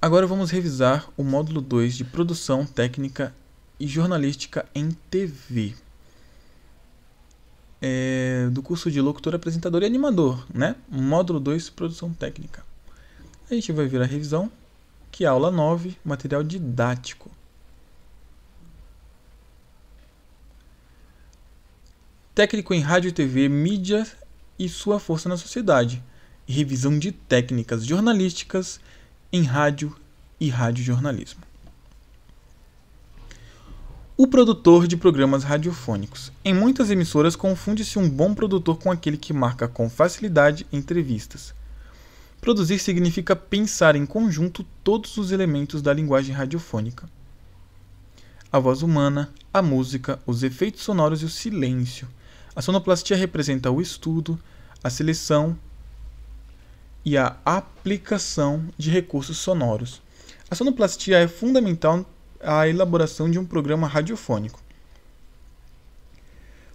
Agora vamos revisar o módulo 2 de Produção Técnica e Jornalística em TV. Do curso de Locutor, Apresentador e Animador, né? Módulo 2, Produção Técnica. A gente vai ver a revisão, que é a aula 9, material didático. Técnico em Rádio e TV, Mídia e sua força na sociedade. E revisão de técnicas jornalísticas em rádio e radiojornalismo. O produtor de programas radiofônicos. Em muitas emissoras, confunde-se um bom produtor com aquele que marca com facilidade entrevistas. Produzir significa pensar em conjunto todos os elementos da linguagem radiofônica. A voz humana, a música, os efeitos sonoros e o silêncio. A sonoplastia representa o estudo, a seleção e a aplicação de recursos sonoros. A sonoplastia é fundamental à elaboração de um programa radiofônico.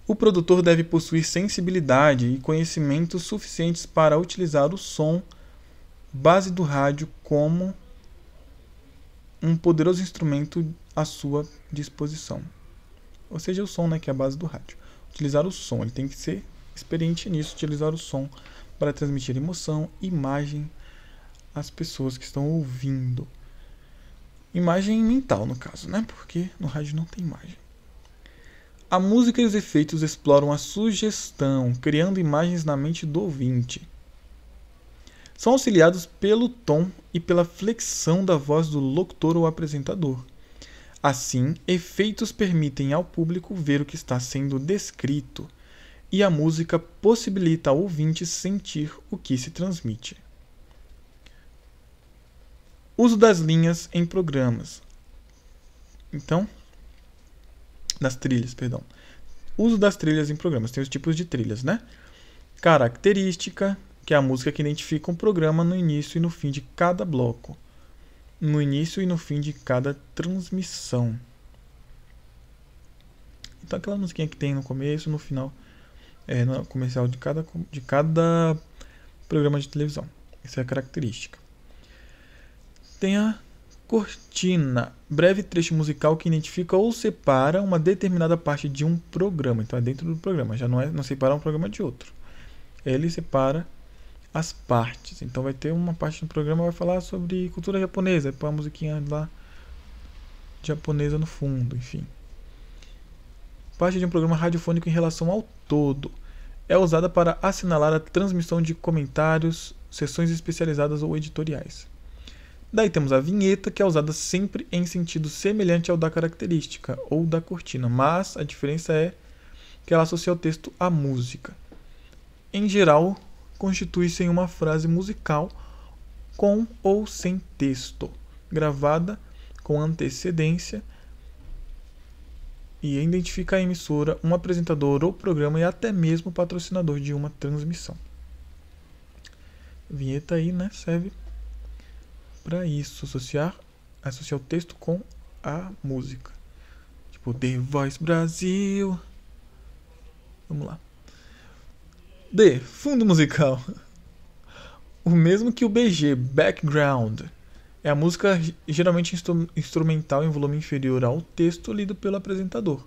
O produtor deve possuir sensibilidade e conhecimentos suficientes para utilizar o som base do rádio como um poderoso instrumento à sua disposição. Ou seja, o som, que é a base do rádio. Utilizar o som, ele tem que ser experiente nisso, utilizar o som para transmitir emoção, imagem às pessoas que estão ouvindo. Imagem mental, no caso, porque no rádio não tem imagem. A música e os efeitos exploram a sugestão, criando imagens na mente do ouvinte. São auxiliados pelo tom e pela flexão da voz do locutor ou apresentador. Assim, efeitos permitem ao público ver o que está sendo descrito, e a música possibilita ao ouvinte sentir o que se transmite. Uso das linhas em programas. Das trilhas, perdão. Uso das trilhas em programas. Tem os tipos de trilhas, Característica, que é a música que identifica um programa no início e no fim de cada bloco. No início e no fim de cada transmissão. Então aquela musiquinha que tem no começo e no final, no comercial de cada programa de televisão. Essa é a característica. Tem a cortina, breve trecho musical que identifica ou separa uma determinada parte de um programa. Então é dentro do programa, já não separa um programa de outro. Ele separa as partes. Então vai ter uma parte do programa que vai falar sobre cultura japonesa, põe uma musiquinha lá japonesa no fundo, enfim. Parte de um programa radiofônico em relação ao todo. É usada para assinalar a transmissão de comentários, sessões especializadas ou editoriais. Daí temos a vinheta, que é usada sempre em sentido semelhante ao da característica ou da cortina, mas a diferença é que ela associa o texto à música. Em geral, constitui-se em uma frase musical com ou sem texto, gravada com antecedência e identifica a emissora, um apresentador ou programa e até mesmo o patrocinador de uma transmissão. A vinheta aí, serve para isso, associar o texto com a música. Tipo, The Voice Brasil. Vamos lá. D. Fundo musical. O mesmo que o BG, background. É a música geralmente instrumental em volume inferior ao texto lido pelo apresentador.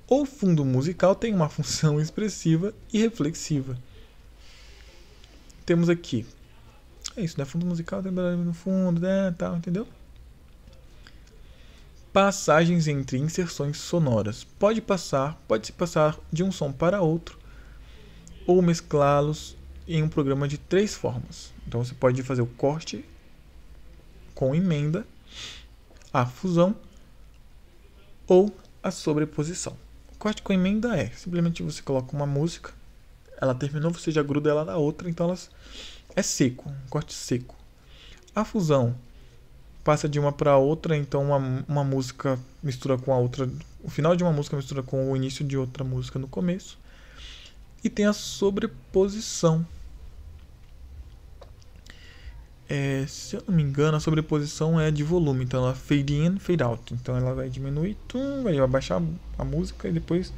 O fundo musical tem uma função expressiva e reflexiva. Temos aqui. É isso, fundo musical, tem no fundo, tal, entendeu? Passagens entre inserções sonoras. Pode-se passar de um som para outro ou mesclá-los em um programa de 3 formas. Então você pode fazer o corte com emenda, a fusão ou a sobreposição. O corte com emenda é simplesmente você coloca uma música, ela terminou, você já gruda ela na outra, então é seco, um corte seco. A fusão passa de uma para outra, então uma música mistura com a outra, o final de uma música mistura com o início de outra música no começo. E tem a sobreposição. Se eu não me engano, a sobreposição é de volume, então ela fade in, fade out. Então ela vai diminuir, vai baixar a música e depois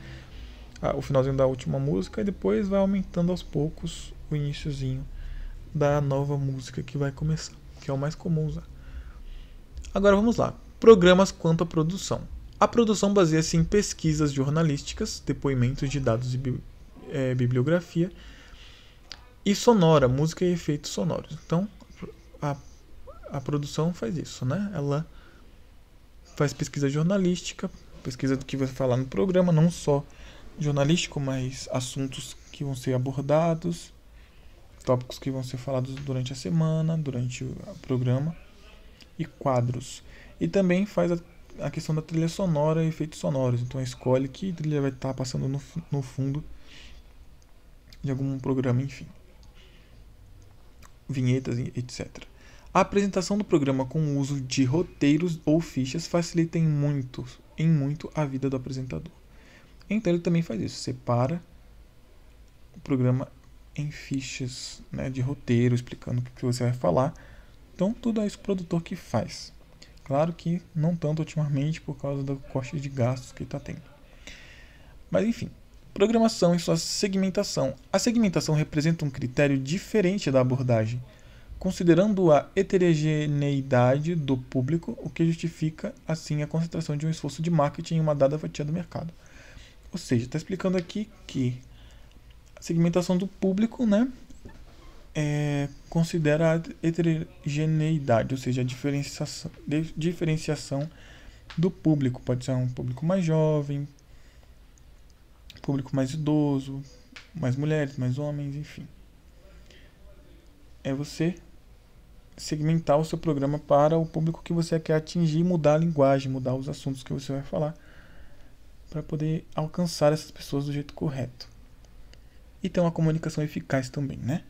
o finalzinho da última música e depois vai aumentando aos poucos o iniciozinho da nova música que vai começar, que é o mais comum usar. Agora vamos lá. Programas quanto à produção. A produção baseia-se em pesquisas jornalísticas, depoimentos de dados e bibliografia, e sonora, música e efeitos sonoros. Então, a produção faz isso, né? Ela faz pesquisa jornalística, pesquisa do que vai falar no programa, não só jornalístico, mas assuntos que vão ser abordados, tópicos que vão ser falados durante a semana, durante o programa, e quadros. E também faz a questão da trilha sonora e efeitos sonoros. Então escolhe que trilha vai estar passando no fundo de algum programa, enfim. Vinhetas, etc. A apresentação do programa com o uso de roteiros ou fichas facilita em muito a vida do apresentador. Então ele também faz isso, separa o programa em fichas, né, de roteiro, explicando o que você vai falar. Então tudo é isso que o produtor que faz. Claro que não tanto ultimamente por causa do corte de gastos que está tendo. Mas enfim, programação e sua segmentação. A segmentação representa um critério diferente da abordagem, considerando a heterogeneidade do público, o que justifica, assim, a concentração de um esforço de marketing em uma dada fatia do mercado. Ou seja, está explicando aqui que a segmentação do público, né, considera a heterogeneidade, ou seja, a diferenciação do público. Pode ser um público mais jovem, público mais idoso, mais mulheres, mais homens, enfim. É você segmentar o seu programa para o público que você quer atingir, mudar a linguagem, mudar os assuntos que você vai falar, para poder alcançar essas pessoas do jeito correto. E ter uma comunicação eficaz também, né?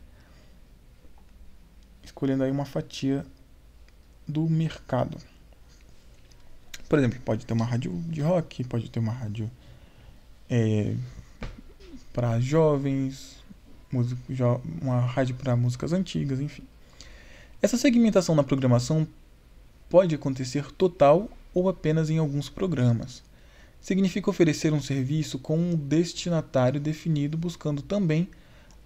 Escolhendo aí uma fatia do mercado. Por exemplo, pode ter uma rádio de rock, pode ter uma rádio para jovens, uma rádio para músicas antigas, enfim. Essa segmentação na programação pode acontecer total ou apenas em alguns programas. Significa oferecer um serviço com um destinatário definido, buscando também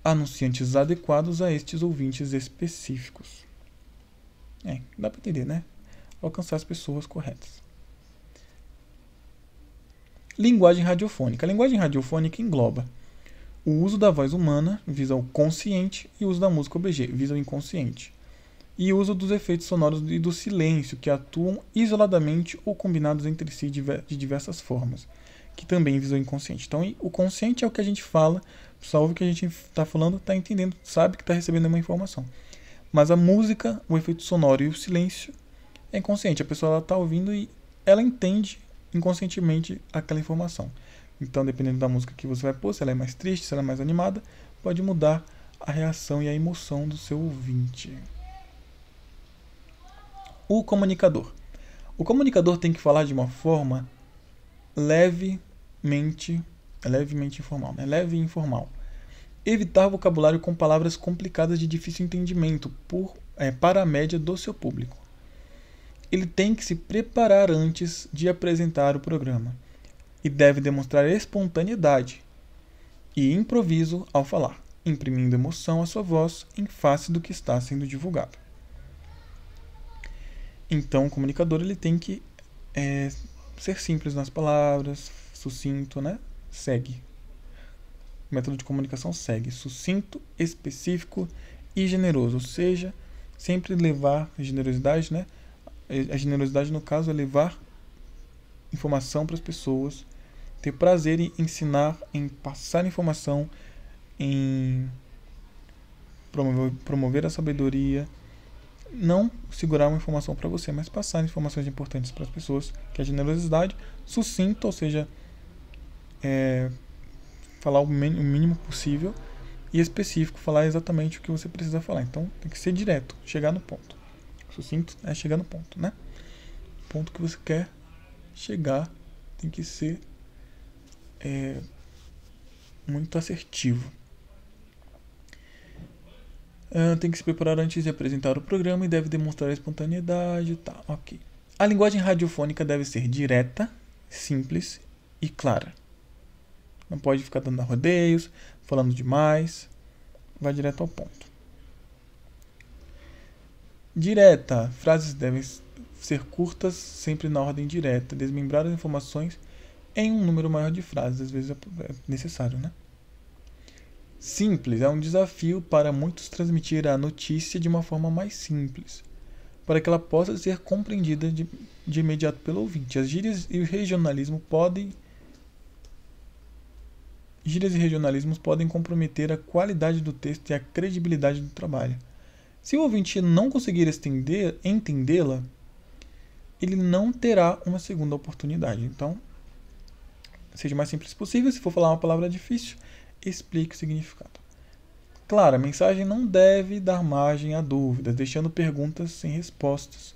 anunciantes adequados a estes ouvintes específicos. Dá para entender, né? Alcançar as pessoas corretas. Linguagem radiofônica. A linguagem radiofônica engloba o uso da voz humana, visa o consciente, e o uso da música OBG, visa o inconsciente. E o uso dos efeitos sonoros e do silêncio, que atuam isoladamente ou combinados entre si de diversas formas, que também visa o inconsciente. Então, o consciente é o que a gente fala, só ouve o que a gente está falando, está entendendo, sabe que está recebendo uma informação. Mas a música, o efeito sonoro e o silêncio é inconsciente. A pessoa está ouvindo e ela entende inconscientemente aquela informação. Então, dependendo da música que você vai pôr, se ela é mais triste, se ela é mais animada, pode mudar a reação e a emoção do seu ouvinte. O comunicador. O comunicador tem que falar de uma forma levemente informal, né? Leve e informal. Evitar vocabulário com palavras complicadas de difícil entendimento para a média do seu público. Ele tem que se preparar antes de apresentar o programa e deve demonstrar espontaneidade e improviso ao falar, imprimindo emoção à sua voz em face do que está sendo divulgado. Então, o comunicador ele tem que ser simples nas palavras, sucinto, né? Segue. O método de comunicação segue. Sucinto, específico e generoso. Ou seja, sempre levar generosidade, né? A generosidade, no caso, é levar informação para as pessoas, ter prazer em ensinar, em passar informação, em promover a sabedoria. Não segurar uma informação para você, mas passar informações importantes para as pessoas, que é a generosidade. Sucinto, ou seja, falar o mínimo possível, e específico, falar exatamente o que você precisa falar. Então, tem que ser direto, chegar no ponto. Sucinto é chegar no ponto, né? O ponto que você quer chegar tem que ser muito assertivo. Tem que se preparar antes de apresentar o programa e deve demonstrar espontaneidade. Tá, ok. A linguagem radiofônica deve ser direta, simples e clara. Não pode ficar dando rodeios, falando demais. Vai direto ao ponto. Direta. Frases devem ser curtas, sempre na ordem direta, desmembrar as informações em um número maior de frases, às vezes é necessário, né? Simples é um desafio para muitos transmitir a notícia de uma forma mais simples, para que ela possa ser compreendida de imediato pelo ouvinte. As gírias e regionalismos podem comprometer a qualidade do texto e a credibilidade do trabalho. Se o ouvinte não conseguir entendê-la, ele não terá uma segunda oportunidade. Então, seja o mais simples possível. Se for falar uma palavra difícil, explique o significado. Claro, a mensagem não deve dar margem a dúvidas, deixando perguntas sem respostas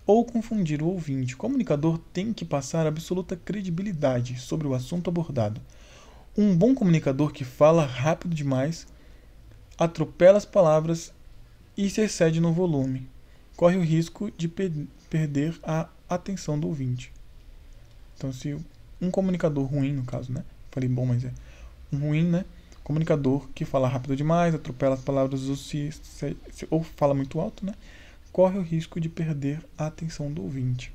ou confundir o ouvinte. O comunicador tem que passar absoluta credibilidade sobre o assunto abordado. Um bom comunicador que fala rápido demais, atropela as palavras e se excede no volume, corre o risco de perder a atenção do ouvinte. Então, se um comunicador ruim, no caso, né? Falei bom, mas é um ruim, né? Comunicador que fala rápido demais, atropela as palavras ou fala muito alto, né? Corre o risco de perder a atenção do ouvinte.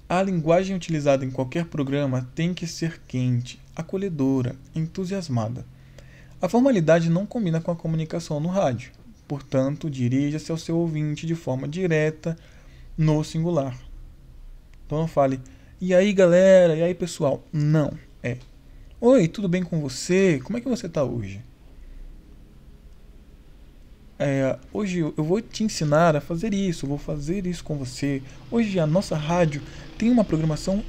A linguagem utilizada em qualquer programa tem que ser quente, acolhedora, entusiasmada. A formalidade não combina com a comunicação no rádio. Portanto, dirija-se ao seu ouvinte de forma direta, no singular. Então não fale, e aí galera, e aí pessoal. Não, oi, tudo bem com você? Como é que você está hoje? Hoje eu vou te ensinar a fazer isso, vou fazer isso com você. Hoje a nossa rádio tem uma programação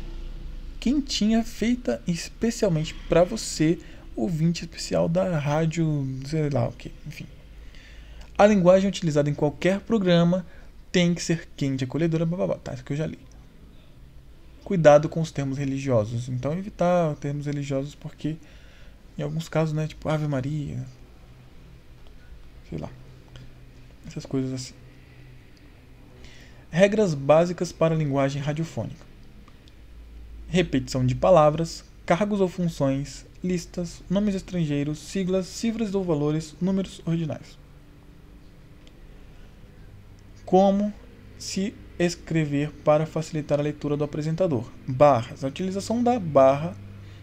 quentinha, feita especialmente para você, ouvinte especial da rádio, sei lá o que, enfim. A linguagem utilizada em qualquer programa tem que ser quente, acolhedora, tá, isso que eu já li. Cuidado com os termos religiosos. Então, evitar termos religiosos porque, em alguns casos, né, tipo Ave Maria, sei lá, essas coisas assim. Regras básicas para a linguagem radiofônica. Repetição de palavras, cargos ou funções, listas, nomes estrangeiros, siglas, cifras ou valores, números ordinais. Como se escrever para facilitar a leitura do apresentador. Barras. A utilização da barra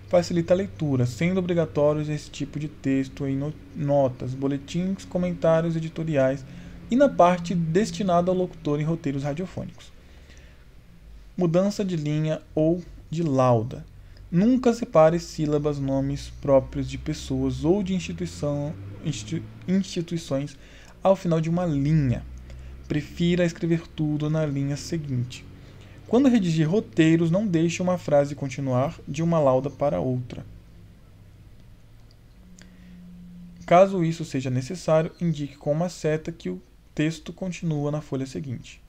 facilita a leitura, sendo obrigatórios esse tipo de texto em notas, boletins, comentários editoriais e na parte destinada ao locutor em roteiros radiofônicos. Mudança de linha ou de lauda. Nunca separe sílabas, nomes próprios de pessoas ou de instituições ao final de uma linha. Prefira escrever tudo na linha seguinte. Quando redigir roteiros, não deixe uma frase continuar de uma lauda para outra. Caso isso seja necessário, indique com uma seta que o texto continua na folha seguinte.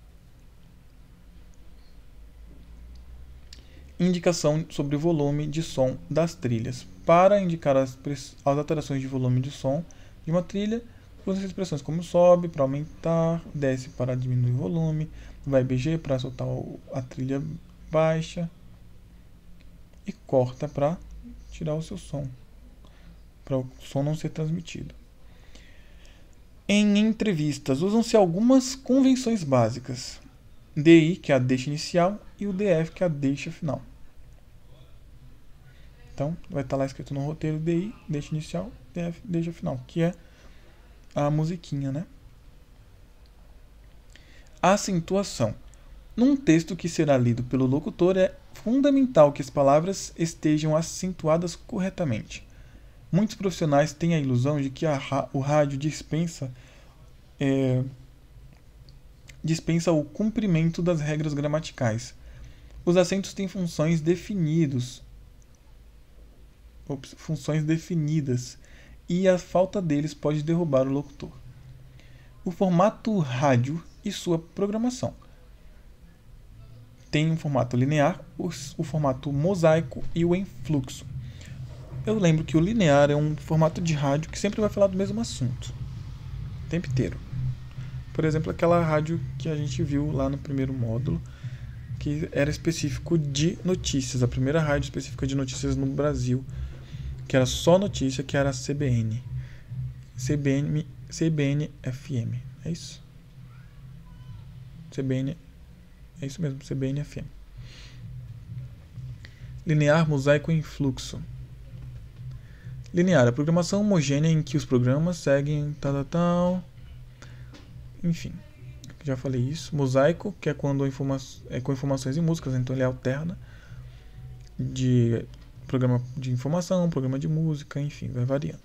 Indicação sobre o volume de som das trilhas. Para indicar as alterações de volume de som de uma trilha, use expressões como sobe para aumentar, desce para diminuir o volume, vai BG para soltar a trilha baixa e corta para tirar o seu som, para o som não ser transmitido. Em entrevistas, usam-se algumas convenções básicas. DI, que é a deixa inicial, e o DF, que é a deixa final. Então, vai estar lá escrito no roteiro DI, deixa inicial, DF, deixa final, que é a musiquinha, né? Acentuação. Num texto que será lido pelo locutor, é fundamental que as palavras estejam acentuadas corretamente. Muitos profissionais têm a ilusão de que o rádio dispensa o cumprimento das regras gramaticais. Os acentos têm funções definidas e a falta deles pode derrubar o locutor. O formato rádio e sua programação. Tem um formato linear, o formato mosaico e o em fluxo. Eu lembro que o linear é um formato de rádio que sempre vai falar do mesmo assunto, o tempo inteiro. Por exemplo, aquela rádio que a gente viu lá no primeiro módulo, que era específico de notícias, a primeira rádio específica de notícias no Brasil, que era só notícia, que era a CBN FM, é isso? CBN, é isso mesmo, CBN-FM. Linear, mosaico e influxo. Linear, a programação homogênea em que os programas seguem tal. Enfim, já falei isso. Mosaico, que é quando é com informações e músicas, então ele alterna de programa de informação, programa de música, enfim, vai variando.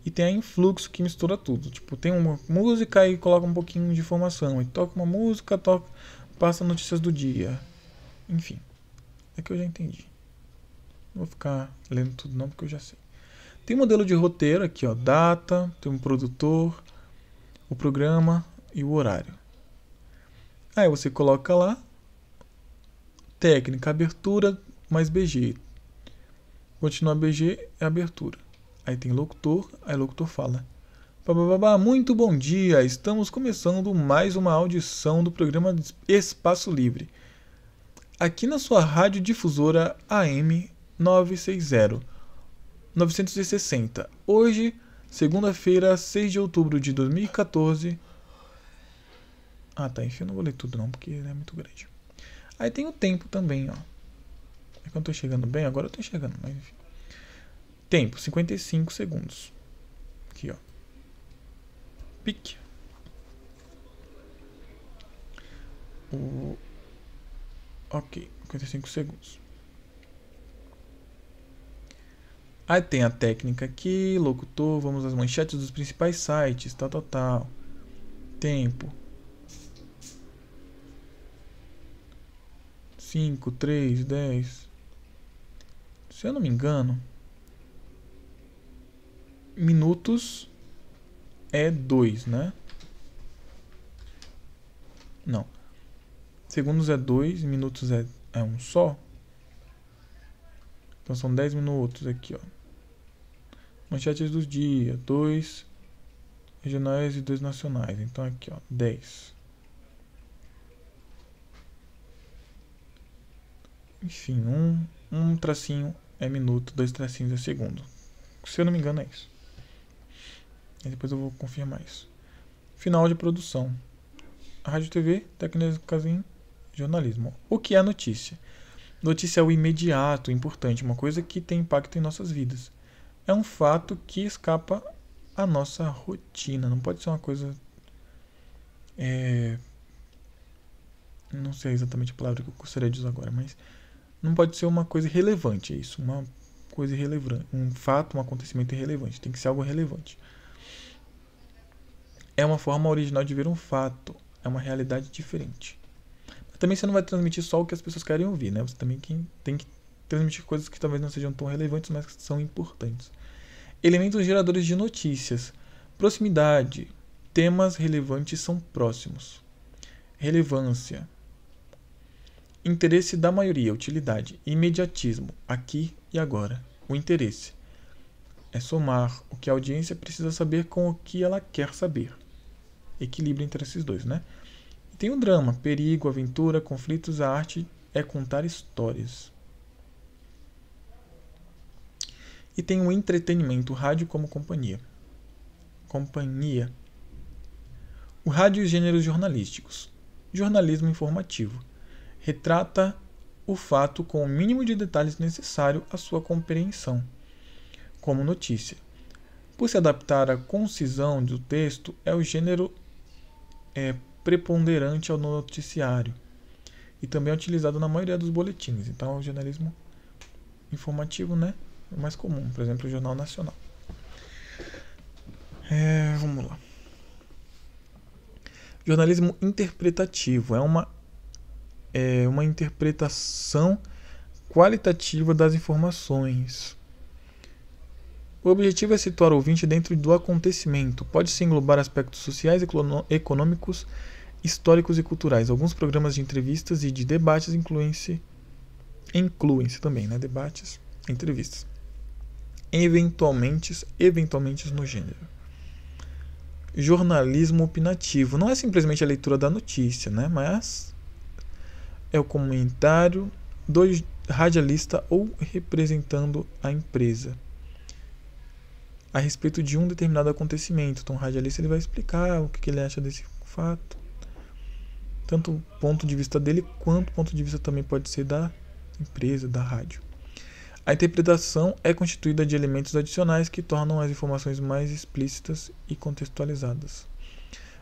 E tem a influxo, que mistura tudo. Tipo, tem uma música e coloca um pouquinho de informação. E toca uma música, passa notícias do dia. Enfim, é que eu já entendi. Não vou ficar lendo tudo não, porque eu já sei. Tem um modelo de roteiro aqui, ó, data, tem um produtor, o programa e o horário. Aí você coloca lá, técnica, abertura mais BG. Continua BG, é abertura. Aí tem locutor, aí locutor fala. Bababá, muito bom dia, estamos começando mais uma audição do programa Espaço Livre. Aqui na sua rádio difusora AM 960. Hoje, segunda-feira, 6 de outubro de 2014. Ah, tá, enfim, eu não vou ler tudo não, porque é muito grande. Aí tem o tempo também, ó. É que eu tô chegando bem, agora eu tô chegando, mas enfim. Tempo, 55 segundos. Aqui, ó. Pique. Ok, 55 segundos. Aí tem a técnica aqui, locutor, vamos às manchetes dos principais sites, tal. Tempo. 5, 3, 10. Se eu não me engano, minutos é 2, né? Não. Segundos é 2, minutos é um só. Então são 10 minutos aqui, ó. Manchetes dos dias, 2 regionais e 2 nacionais. Então aqui, ó, 10. Enfim, um tracinho é minuto, 2 tracinhos é segundo. Se eu não me engano é isso. E depois eu vou confirmar isso. Final de produção. Rádio, TV, técnicas em jornalismo. O que é notícia? Notícia é o imediato, importante, uma coisa que tem impacto em nossas vidas. É um fato que escapa à nossa rotina. Não pode ser uma coisa... Não sei exatamente a palavra que eu gostaria de usar agora, mas não pode ser uma coisa irrelevante, é isso. Uma coisa irrelevante. Um fato, um acontecimento irrelevante. Tem que ser algo relevante. É uma forma original de ver um fato. É uma realidade diferente. Mas também você não vai transmitir só o que as pessoas querem ouvir, né? Você também tem que transmitir coisas que talvez não sejam tão relevantes, mas que são importantes. Elementos geradores de notícias. Proximidade. Temas relevantes são próximos. Relevância. Interesse da maioria, utilidade. Imediatismo, aqui e agora. O interesse é somar o que a audiência precisa saber com o que ela quer saber. Equilíbrio entre esses dois, né? E tem o drama, perigo, aventura, conflitos. A arte é contar histórias. E tem o entretenimento, o rádio como companhia. O rádio e os gêneros jornalísticos. Jornalismo informativo. Retrata o fato com o mínimo de detalhes necessário à sua compreensão, como notícia. Por se adaptar à concisão do texto, é o gênero preponderante ao noticiário e também é utilizado na maioria dos boletins. Então, o jornalismo informativo, né, é o mais comum, por exemplo, o Jornal Nacional. Vamos lá. Jornalismo interpretativo é uma interpretação qualitativa das informações. O objetivo é situar o ouvinte dentro do acontecimento. Pode-se englobar aspectos sociais, econômicos, históricos e culturais. Alguns programas de entrevistas e de debates incluem-se também, né? Debates, entrevistas. Eventualmente no gênero. Jornalismo opinativo. Não é simplesmente a leitura da notícia, né? Mas é o comentário do radialista ou representando a empresa a respeito de um determinado acontecimento. Então o radialista ele vai explicar o que ele acha desse fato. tanto o ponto de vista dele, quanto o ponto de vista também pode ser da empresa, da rádio. A interpretação é constituída de elementos adicionais que tornam as informações mais explícitas e contextualizadas.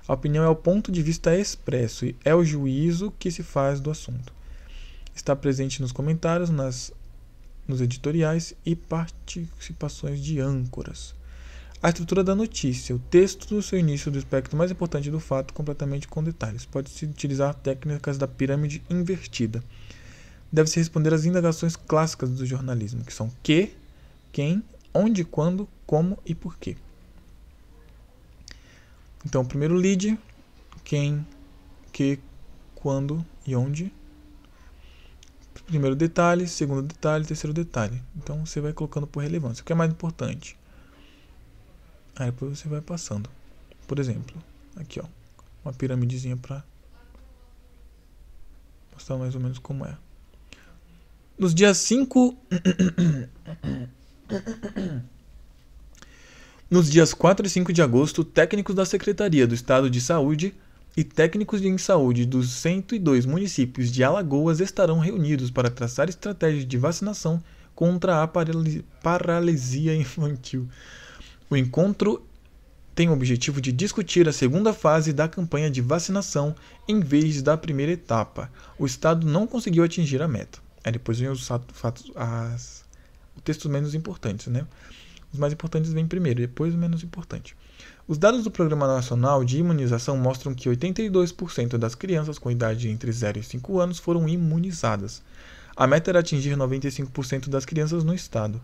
A opinião é o ponto de vista expresso e é o juízo que se faz do assunto. Está presente nos comentários, nos editoriais e participações de âncoras. A estrutura da notícia, o texto do seu início do aspecto mais importante do fato, completamente com detalhes. Pode-se utilizar técnicas da pirâmide invertida. Deve-se responder às indagações clássicas do jornalismo, que são que, quem, onde, quando, como e por quê. Então, o primeiro lead, quem, que, quando e onde. Primeiro detalhe, segundo detalhe, terceiro detalhe. Então, você vai colocando por relevância. O que é mais importante? Aí depois você vai passando. Por exemplo, aqui ó, uma piramidezinha para mostrar mais ou menos como é. Nos dias 5... Nos dias 4 e 5 de agosto, técnicos da Secretaria do Estado de Saúde e técnicos em saúde dos 102 municípios de Alagoas estarão reunidos para traçar estratégias de vacinação contra a paralisia infantil. O encontro tem o objetivo de discutir a segunda fase da campanha de vacinação em vez da primeira etapa. O Estado não conseguiu atingir a meta. Aí depois vem os textos menos importantes, né? Os mais importantes vêm primeiro, depois o menos importante. Os dados do Programa Nacional de Imunização mostram que 82% das crianças com idade entre 0 e 5 anos foram imunizadas. A meta era atingir 95% das crianças no estado.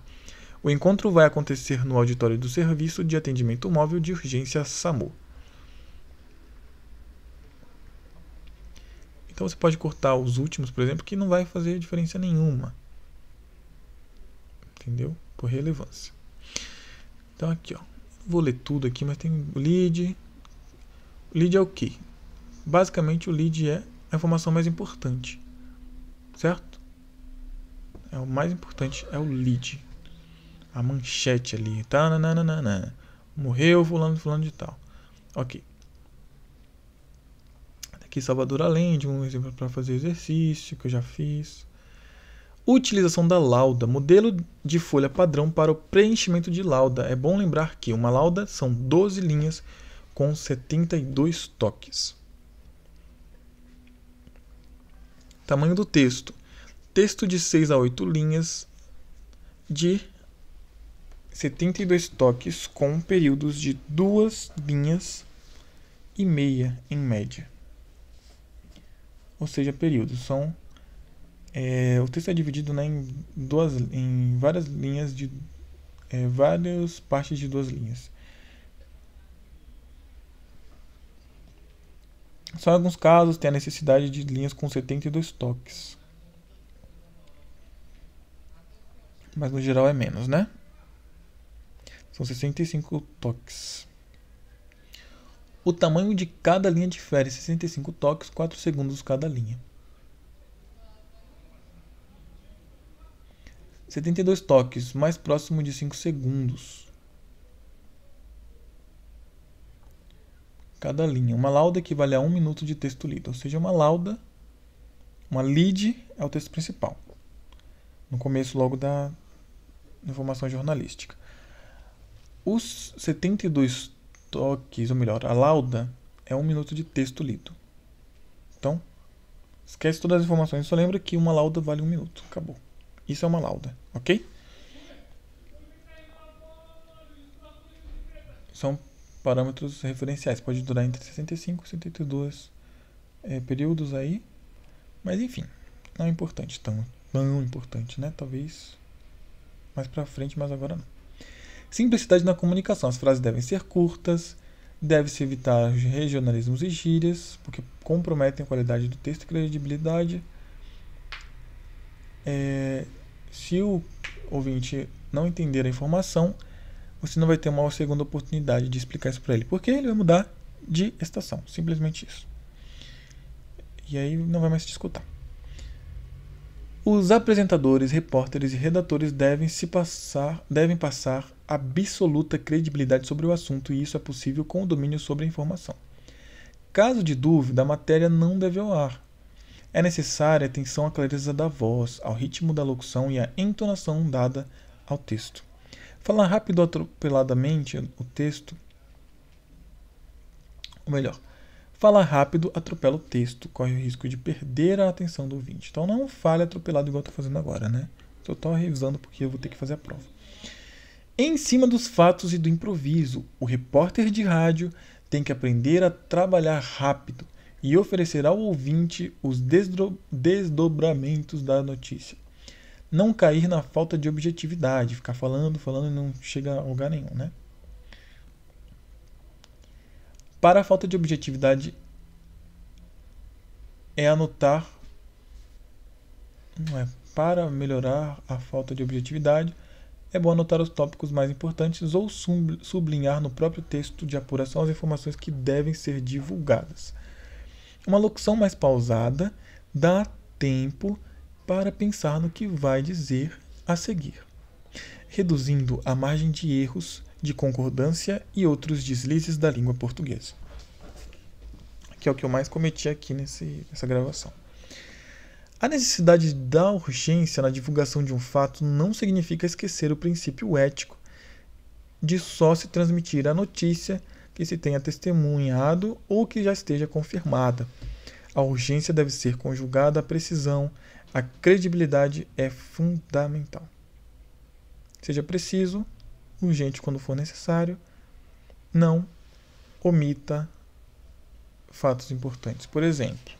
O encontro vai acontecer no auditório do Serviço de Atendimento Móvel de Urgência SAMU. Então você pode cortar os últimos, por exemplo, que não vai fazer diferença nenhuma. Entendeu? Por relevância. Então aqui, ó. Vou ler tudo aqui, mas tem o lead. O lead é o quê? Basicamente o lead é a informação mais importante. Certo? O mais importante é o lead. A manchete ali. Morreu fulano de tal. Ok. Aqui Salvador Allende, um exemplo para fazer exercício que eu já fiz. Utilização da lauda. Modelo de folha padrão para o preenchimento de lauda. É bom lembrar que uma lauda são 12 linhas com 72 toques. Tamanho do texto. Texto de 6 a 8 linhas de 72 toques com períodos de 2 linhas e meia em média. Ou seja, períodos são... o texto é dividido, né, em várias linhas de várias partes de 2 linhas. Só em alguns casos tem a necessidade de linhas com 72 toques. Mas no geral é menos, né? São 65 toques. O tamanho de cada linha difere. 65 toques, 4 segundos cada linha. 72 toques, mais próximo de 5 segundos. Cada linha. Uma lauda equivale a 1 minuto de texto lido. Ou seja, uma lauda, uma lead é o texto principal. No começo logo da informação jornalística. Os 72 toques, ou melhor, a lauda é 1 minuto de texto lido. Então, esquece todas as informações. Só lembra que uma lauda vale 1 minuto. Acabou. Isso é uma lauda, ok? São parâmetros referenciais. Pode durar entre 65 e 72 períodos aí. Mas enfim, não é importante. Tão importante, né? Talvez mais pra frente, mas agora não. Simplicidade na comunicação. As frases devem ser curtas. Deve-se evitar regionalismos e gírias, porque comprometem a qualidade do texto e credibilidade. Se o ouvinte não entender a informação, você não vai ter uma segunda oportunidade de explicar isso para ele, porque ele vai mudar de estação, simplesmente isso. E aí não vai mais te escutar. Os apresentadores, repórteres e redatores devem passar absoluta credibilidade sobre o assunto, e isso é possível com o domínio sobre a informação. Caso de dúvida, a matéria não deve ao ar. É necessária atenção à clareza da voz, ao ritmo da locução e à entonação dada ao texto. Falar rápido ou atropeladamente o texto, ou melhor, falar rápido atropela o texto, corre o risco de perder a atenção do ouvinte. Então não fale atropelado igual eu estou fazendo agora, né? Só estou revisando porque eu vou ter que fazer a prova. Em cima dos fatos e do improviso, o repórter de rádio tem que aprender a trabalhar rápido e oferecer ao ouvinte os desdobramentos da notícia. Não cair na falta de objetividade, ficar falando e não chega a lugar nenhum, né? Para a falta de objetividade é anotar, não é? Para melhorar a falta de objetividade, é bom anotar os tópicos mais importantes ou sublinhar no próprio texto de apuração as informações que devem ser divulgadas. Uma locução mais pausada dá tempo para pensar no que vai dizer a seguir, reduzindo a margem de erros, de concordância e outros deslizes da língua portuguesa. Que é o que eu mais cometi aqui nessa gravação. A necessidade da urgência na divulgação de um fato não significa esquecer o princípio ético de só se transmitir a notícia que se tenha testemunhado ou que já esteja confirmada. A urgência deve ser conjugada à precisão, a credibilidade é fundamental. Seja preciso, urgente quando for necessário, não omita fatos importantes. Por exemplo,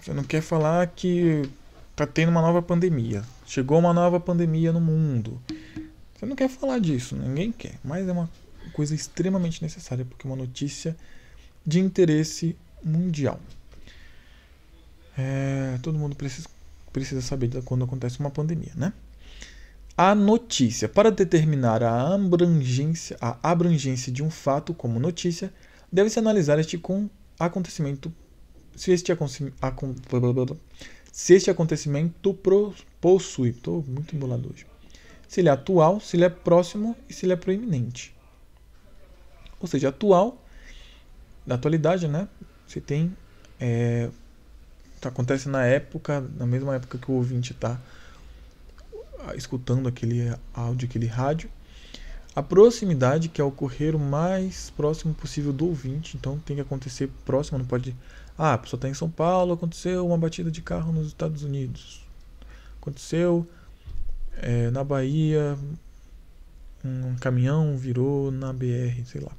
você não quer falar que está tendo uma nova pandemia, chegou uma nova pandemia no mundo. Você não quer falar disso, ninguém quer, mas é uma coisa extremamente necessária porque é uma notícia de interesse mundial. Todo mundo precisa saber quando acontece uma pandemia, né? A notícia. Para determinar a abrangência de um fato como notícia, deve-se analisar se este acontecimento possui, estou muito embolado hoje, se ele é atual, se ele é próximo e se ele é proeminente. Ou seja, atual, na atualidade, né? Você tem acontece na mesma época que o ouvinte está escutando aquele áudio, aquele rádio. A proximidade, que é ocorrer o mais próximo possível do ouvinte, então tem que acontecer próximo, não pode... a pessoa está em São Paulo, aconteceu uma batida de carro nos Estados Unidos. Aconteceu na Bahia, um caminhão virou na BR, sei lá.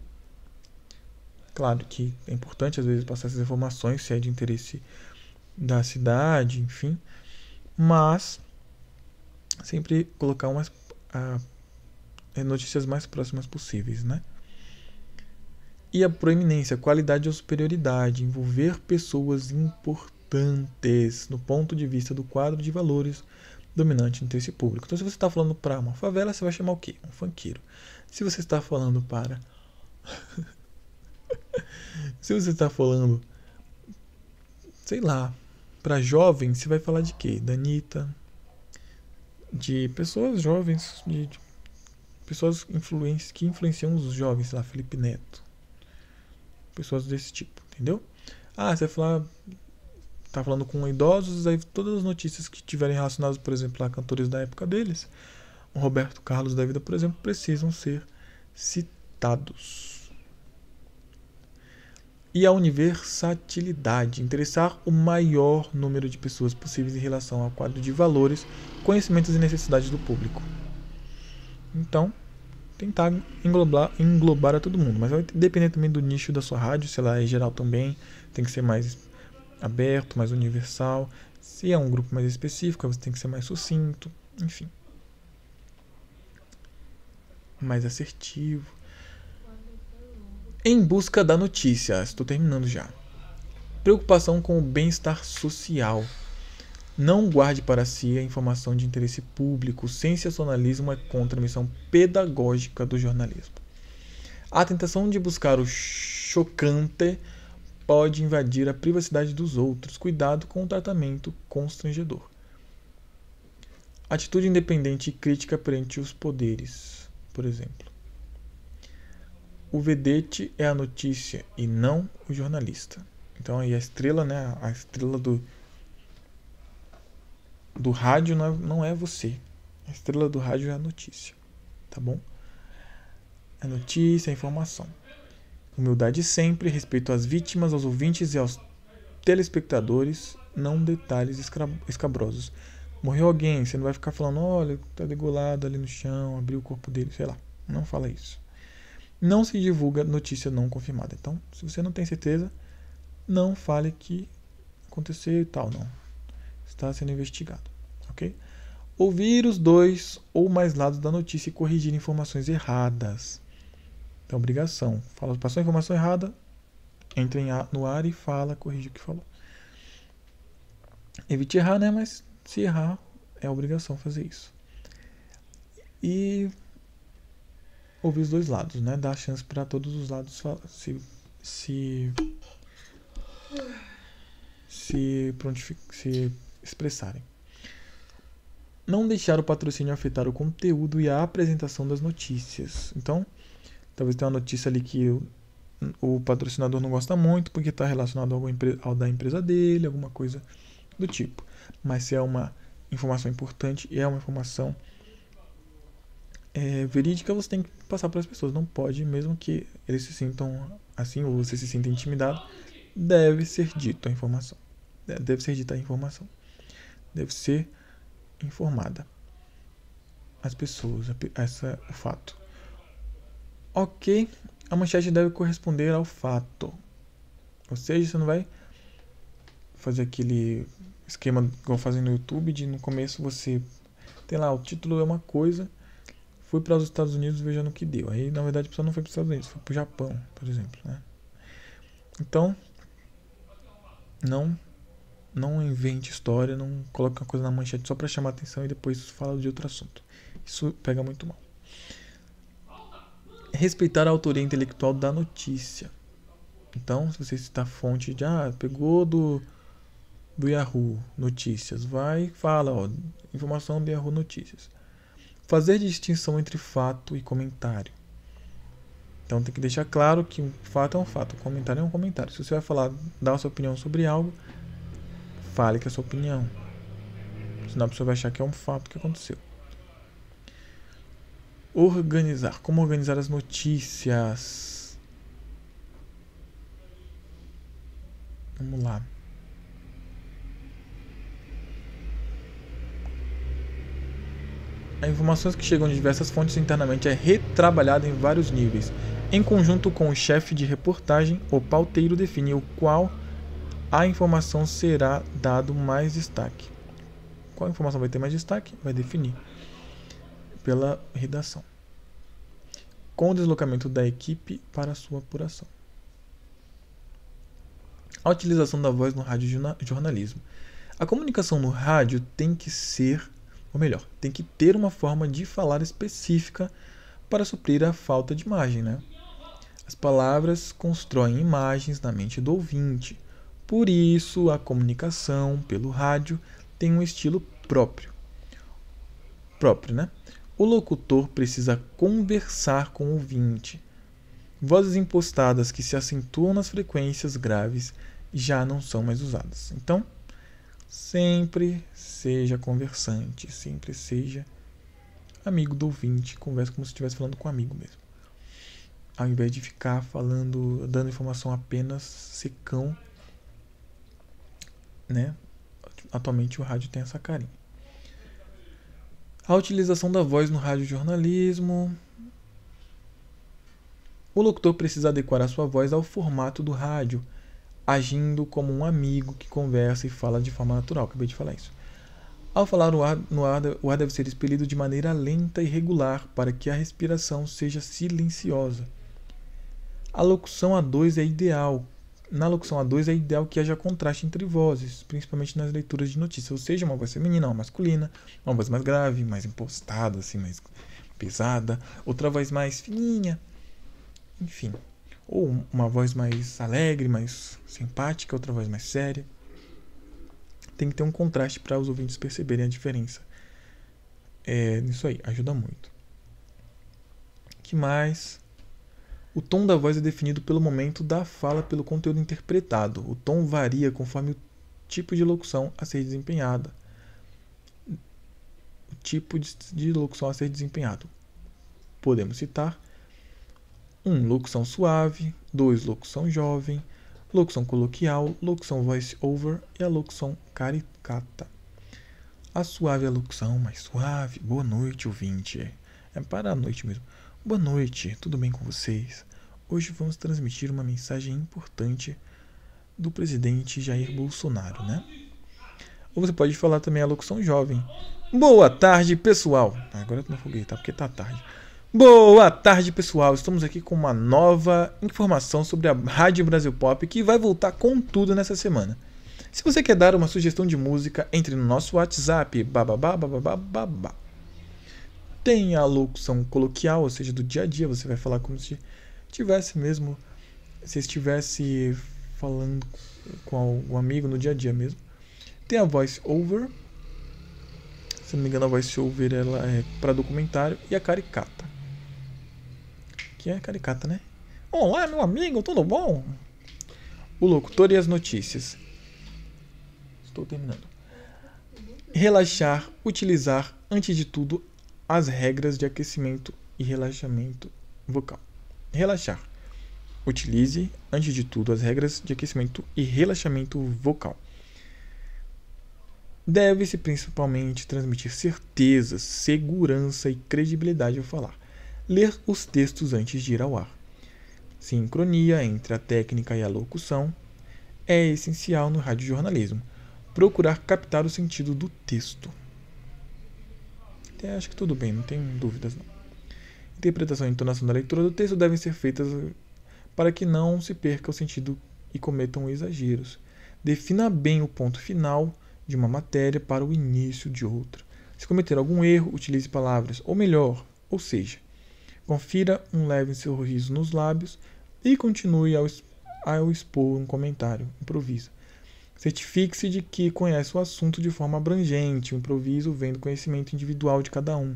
Claro que é importante às vezes passar essas informações, se é de interesse da cidade, enfim, mas sempre colocar notícias mais próximas possíveis, né? E a proeminência, qualidade ou superioridade, envolver pessoas importantes no ponto de vista do quadro de valores dominante no interesse público. Então, se você está falando para uma favela, você vai chamar o quê? Um funkeiro. Se você está falando para... se você está falando, sei lá, para jovens, você vai falar de quê? Da Anitta, de pessoas jovens, de pessoas que influenciam os jovens, sei lá, Felipe Neto. Pessoas desse tipo, entendeu? Você vai tá falando com idosos, aí todas as notícias que tiverem relacionadas, por exemplo, a cantores da época deles, o Roberto Carlos da vida, por exemplo, precisam ser citados. E a universalidade, interessar o maior número de pessoas possíveis em relação ao quadro de valores, conhecimentos e necessidades do público. Então, tentar englobar a todo mundo, mas vai depender também do nicho da sua rádio, se ela é geral também, tem que ser mais aberto, mais universal. Se é um grupo mais específico, você tem que ser mais sucinto, enfim. Mais assertivo. Em busca da notícia, estou terminando já. Preocupação com o bem-estar social. Não guarde para si a informação de interesse público. O sensacionalismo é contra a missão pedagógica do jornalismo. A tentação de buscar o chocante pode invadir a privacidade dos outros. Cuidado com o tratamento constrangedor. Atitude independente e crítica perante os poderes, por exemplo. O vedete é a notícia e não o jornalista. Então aí a estrela, né? A estrela do rádio não é você. A estrela do rádio é a notícia. Tá bom? A notícia, a informação. Humildade sempre, respeito às vítimas, aos ouvintes e aos telespectadores, não detalhes escabrosos. Morreu alguém, você não vai ficar falando, olha, tá degolado ali no chão, abriu o corpo dele, sei lá. Não fala isso. Não se divulga notícia não confirmada. Então, se você não tem certeza, não fale que aconteceu e tal, não. Está sendo investigado, ok? Ouvir os dois ou mais lados da notícia e corrigir informações erradas. Então, obrigação. Passou a informação errada, entre no ar e fala, corrige o que falou. Evite errar, né? Mas se errar, é obrigação fazer isso. E ouvir os dois lados, né? Dar chance para todos os lados se expressarem. Não deixar o patrocínio afetar o conteúdo e a apresentação das notícias. Então, talvez tenha uma notícia ali que o patrocinador não gosta muito porque está relacionado ao da empresa dele, alguma coisa do tipo. Mas se é uma informação importante e é uma informação verídica, você tem que passar para as pessoas. Não pode, mesmo que eles se sintam assim ou você se sinta intimidado, deve ser dita a informação. Deve ser dita a informação. Deve ser informada as pessoas, o fato. Ok, a manchete deve corresponder ao fato. Ou seja, você não vai fazer aquele esquema igual fazem no YouTube, de no começo você tem lá, o título é uma coisa, fui para os Estados Unidos, veja no que deu. Aí, na verdade, a pessoa não foi para os Estados Unidos, foi para o Japão, por exemplo, né? Então, não invente história, não coloque uma coisa na manchete só para chamar atenção e depois fala de outro assunto. Isso pega muito mal. Respeitar a autoria intelectual da notícia. Então, se você citar fonte de pegou do Yahoo Notícias, vai e fala, informação do Yahoo Notícias. Fazer distinção entre fato e comentário. Então tem que deixar claro que um fato é um fato, um comentário é um comentário. Se você vai dar a sua opinião sobre algo, fale que é a sua opinião. Senão a pessoa vai achar que é um fato que aconteceu. Organizar. Como organizar as notícias? Vamos lá. As informações que chegam de diversas fontes internamente é retrabalhada em vários níveis. Em conjunto com o chefe de reportagem, o pauteiro define o qual a informação será dado mais destaque. Qual informação vai ter mais destaque? Vai definir pela redação. Com o deslocamento da equipe para a sua apuração. A utilização da voz no radiojornalismo. A comunicação no rádio tem que tem que ter uma forma de falar específica para suprir a falta de imagem, né? As palavras constroem imagens na mente do ouvinte. Por isso, a comunicação pelo rádio tem um estilo próprio, né? O locutor precisa conversar com o ouvinte. Vozes impostadas que se acentuam nas frequências graves já não são mais usadas. Então, sempre seja conversante, sempre seja amigo do ouvinte, converse como se estivesse falando com um amigo mesmo. Ao invés de ficar falando, dando informação apenas secão, né? Atualmente o rádio tem essa carinha. A utilização da voz no radiojornalismo. O locutor precisa adequar a sua voz ao formato do rádio, agindo como um amigo que conversa e fala de forma natural. Acabei de falar isso. Ao falar no ar deve ser expelido de maneira lenta e regular para que a respiração seja silenciosa. A locução a dois é ideal. Na locução a dois é ideal que haja contraste entre vozes, principalmente nas leituras de notícias. Ou seja, uma voz feminina, uma masculina, uma voz mais grave, mais impostada, assim, mais pesada, outra voz mais fininha, enfim. Ou uma voz mais alegre, mais simpática, outra voz mais séria. Tem que ter um contraste para os ouvintes perceberem a diferença. Nisso aí, ajuda muito. O que mais? O tom da voz é definido pelo momento da fala pelo conteúdo interpretado. O tom varia conforme o tipo de locução a ser desempenhada. O tipo de locução a ser desempenhado. Podemos citar 1. Locução suave. 2. Locução jovem. Locução coloquial. Locução voice-over. E a locução caricata. A suave é a locução mais suave. Boa noite, ouvinte. É para a noite mesmo. Boa noite, tudo bem com vocês? Hoje vamos transmitir uma mensagem importante do presidente Jair Bolsonaro, né? Ou você pode falar também a locução jovem. Boa tarde, pessoal. Agora eu não foguei, tá? Porque tá tarde. Boa tarde, pessoal. Estamos aqui com uma nova informação sobre a Rádio Brasil Pop que vai voltar com tudo nessa semana. Se você quer dar uma sugestão de música, entre no nosso WhatsApp, bababá. Tem a locução coloquial, ou seja, do dia a dia, você vai falar como se tivesse mesmo, se estivesse falando com algum amigo no dia a dia mesmo. Tem a voice over, se não me engano a voice over ela é para documentário, e a caricata. Que é a caricata, né? Olá, meu amigo, tudo bom? O locutor e as notícias. Estou terminando. Relaxar, utilizar, antes de tudo, as regras de aquecimento e relaxamento vocal. Relaxar. Utilize, antes de tudo, as regras de aquecimento e relaxamento vocal. Deve-se principalmente transmitir certeza, segurança e credibilidade ao falar. Ler os textos antes de ir ao ar. Sincronia entre a técnica e a locução é essencial no radiojornalismo. Procurar captar o sentido do texto. Acho que tudo bem, não tem dúvidas não. Interpretação e entonação da leitura do texto devem ser feitas para que não se perca o sentido e cometam exageros. Defina bem o ponto final de uma matéria para o início de outra. Se cometer algum erro, utilize palavras ou melhor, ou seja, confira um leve sorriso nos lábios e continue ao expor um comentário. Improvisa. Certifique-se de que conhece o assunto de forma abrangente. O improviso vem do conhecimento individual de cada um.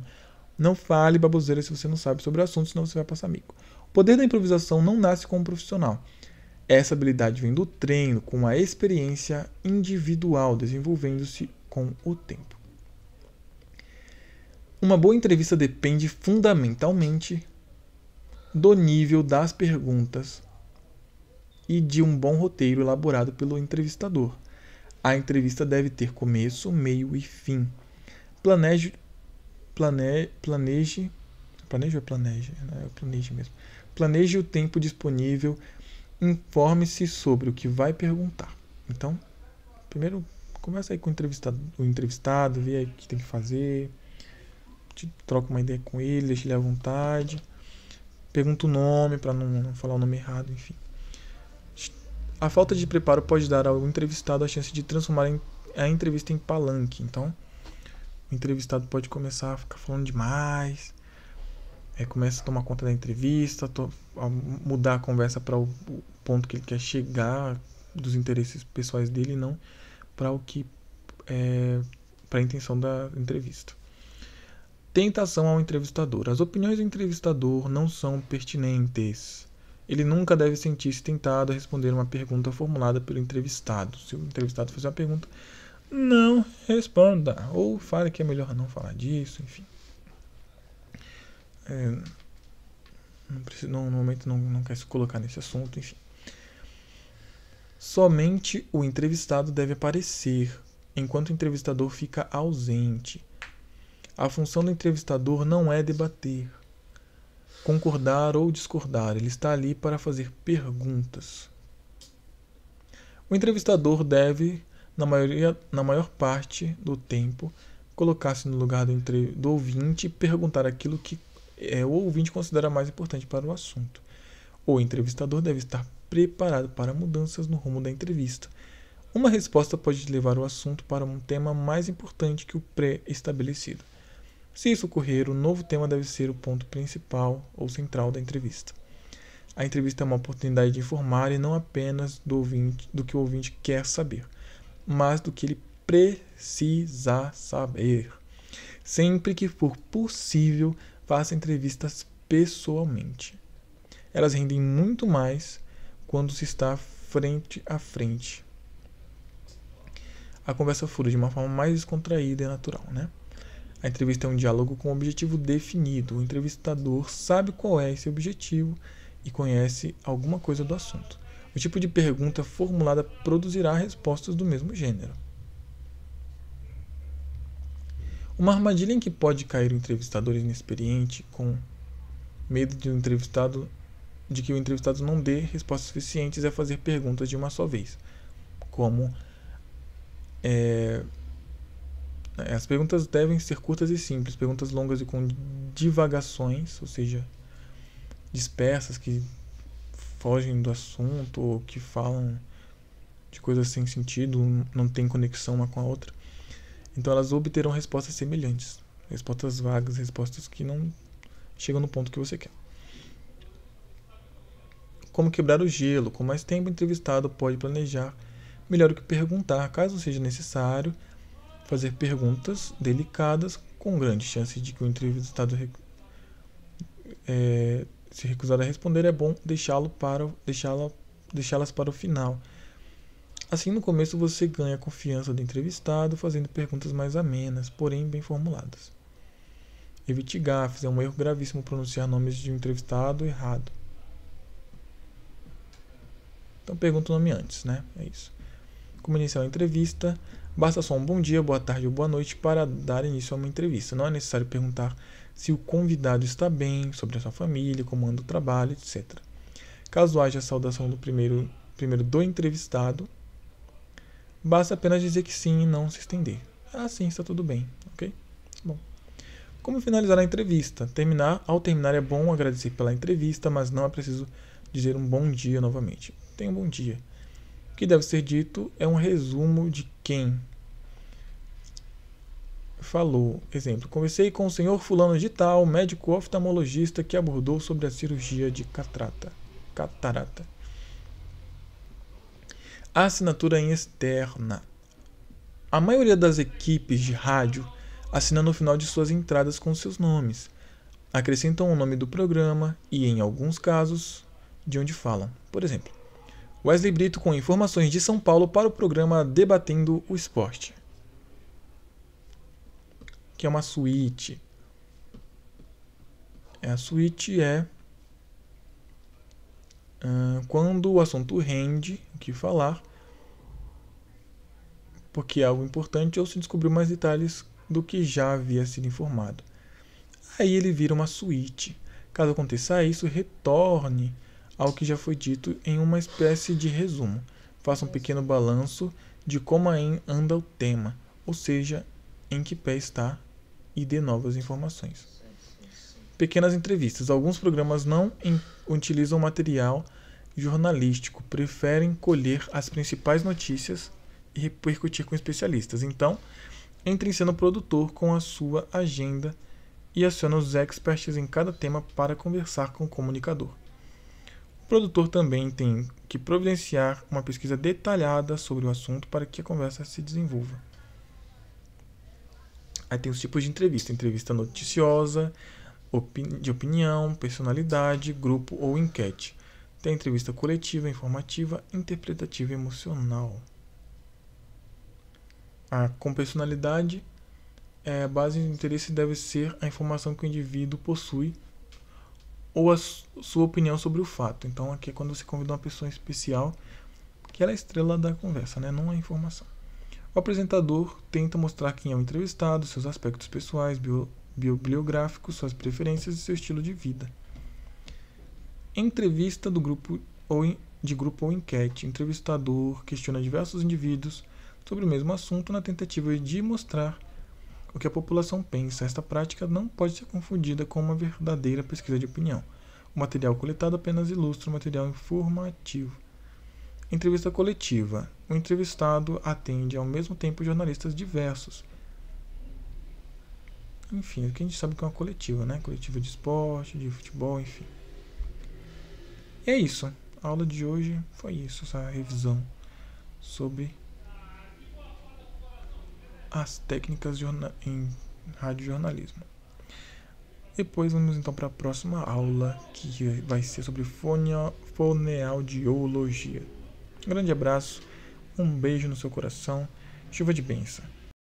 Não fale baboseira se você não sabe sobre o assunto, senão você vai passar mico. O poder da improvisação não nasce como profissional. Essa habilidade vem do treino, com a experiência individual, desenvolvendo-se com o tempo. Uma boa entrevista depende fundamentalmente do nível das perguntas e de um bom roteiro elaborado pelo entrevistador. A entrevista deve ter começo, meio e fim. Planeje mesmo. Planeje o tempo disponível. Informe-se sobre o que vai perguntar. Então, primeiro começa aí com o entrevistado, vê aí o que tem que fazer, troca uma ideia com ele, deixa ele à vontade, pergunta o nome para não falar o nome errado, enfim. A falta de preparo pode dar ao entrevistado a chance de transformar a entrevista em palanque. Então, o entrevistado pode começar a ficar falando demais, começa a tomar conta da entrevista, a mudar a conversa para o ponto que ele quer chegar, dos interesses pessoais dele, e não para para a intenção da entrevista. Tentação ao entrevistador. As opiniões do entrevistador não são pertinentes. Ele nunca deve sentir-se tentado a responder uma pergunta formulada pelo entrevistado. Se o entrevistado fizer uma pergunta, não responda. Ou fale que é melhor não falar disso, enfim. No momento não quer se colocar nesse assunto, enfim. Somente o entrevistado deve aparecer, enquanto o entrevistador fica ausente. A função do entrevistador não é debater, concordar ou discordar. Ele está ali para fazer perguntas. O entrevistador deve, na maior parte do tempo, colocar-se no lugar do ouvinte e perguntar aquilo que o ouvinte considera mais importante para o assunto. O entrevistador deve estar preparado para mudanças no rumo da entrevista. Uma resposta pode levar o assunto para um tema mais importante que o pré-estabelecido. Se isso ocorrer, o novo tema deve ser o ponto principal ou central da entrevista. A entrevista é uma oportunidade de informar e não apenas do que o ouvinte quer saber, mas do que ele precisa saber. Sempre que for possível, faça entrevistas pessoalmente. Elas rendem muito mais quando se está frente a frente. A conversa flui de uma forma mais descontraída e natural, né? A entrevista é um diálogo com um objetivo definido. O entrevistador sabe qual é esse objetivo e conhece alguma coisa do assunto. O tipo de pergunta formulada produzirá respostas do mesmo gênero. Uma armadilha em que pode cair o entrevistador inexperiente, com medo de que o entrevistado não dê respostas suficientes, é fazer perguntas de uma só vez, como as perguntas devem ser curtas e simples. Perguntas longas e com divagações, ou seja, dispersas, que fogem do assunto ou que falam de coisas sem sentido, não tem conexão uma com a outra. Então elas obterão respostas semelhantes, respostas vagas, respostas que não chegam no ponto que você quer. Como quebrar o gelo? Com mais tempo, o entrevistado pode planejar melhor o que perguntar, caso seja necessário fazer perguntas delicadas com grande chance de que o entrevistado se recusar a responder. É bom deixá-las para o final. Assim, no começo você ganha a confiança do entrevistado fazendo perguntas mais amenas, porém bem formuladas. Evite gafes. É um erro gravíssimo pronunciar nomes de um entrevistado errado. Então pergunta o nome antes, né? É isso. Como iniciar a entrevista? Basta só um bom dia, boa tarde ou boa noite para dar início a uma entrevista. Não é necessário perguntar se o convidado está bem, sobre a sua família, como anda o trabalho, etc. Caso haja a saudação do primeiro do entrevistado, basta apenas dizer que sim e não se estender. Sim, está tudo bem, ok? Bom. Como finalizar a entrevista? Ao terminar é bom agradecer pela entrevista, mas não é preciso dizer um bom dia novamente. Tenha um bom dia. O que deve ser dito é um resumo de quem falou. Exemplo: conversei com o senhor fulano de tal, médico oftalmologista, que abordou sobre a cirurgia de catarata. A assinatura em externa. A maioria das equipes de rádio assina no final de suas entradas com seus nomes. Acrescentam o nome do programa e, em alguns casos, de onde falam. Por exemplo, Wesley Brito com informações de São Paulo para o programa Debatendo o Esporte, que é uma suíte. A suíte é quando o assunto rende o que falar, porque é algo importante ou se descobriu mais detalhes do que já havia sido informado. Aí ele vira uma suíte. Caso aconteça isso, retorne ao que já foi dito em uma espécie de resumo. Faça um pequeno balanço de como anda o tema, ou seja, em que pé está, e dê novas informações. Pequenas entrevistas. Alguns programas não utilizam material jornalístico, preferem colher as principais notícias e repercutir com especialistas. Então, entre em cena o produtor com a sua agenda e aciona os experts em cada tema para conversar com o comunicador. O produtor também tem que providenciar uma pesquisa detalhada sobre o assunto para que a conversa se desenvolva. Aí tem os tipos de entrevista: entrevista noticiosa, de opinião, personalidade, grupo ou enquete. Tem entrevista coletiva, informativa, interpretativa e emocional. Com personalidade, a base de interesse deve ser a informação que o indivíduo possui ou a sua opinião sobre o fato. Então aqui é quando você convida uma pessoa especial, que ela é a estrela da conversa, né? Não a informação. O apresentador tenta mostrar quem é o entrevistado, seus aspectos pessoais, bibliográficos, suas preferências e seu estilo de vida. Entrevista de grupo ou enquete. O entrevistador questiona diversos indivíduos sobre o mesmo assunto na tentativa de mostrar o que a população pensa. Esta prática não pode ser confundida com uma verdadeira pesquisa de opinião. O material coletado apenas ilustra o material informativo. Entrevista coletiva. O entrevistado atende ao mesmo tempo jornalistas diversos. Enfim, aqui a gente sabe que é uma coletiva, né? Coletiva de esporte, de futebol, enfim. E é isso. A aula de hoje foi isso, essa revisão sobre as técnicas em radiojornalismo. Depois vamos então para a próxima aula, que vai ser sobre fonoaudiologia. Um grande abraço, um beijo no seu coração, chuva de bênção.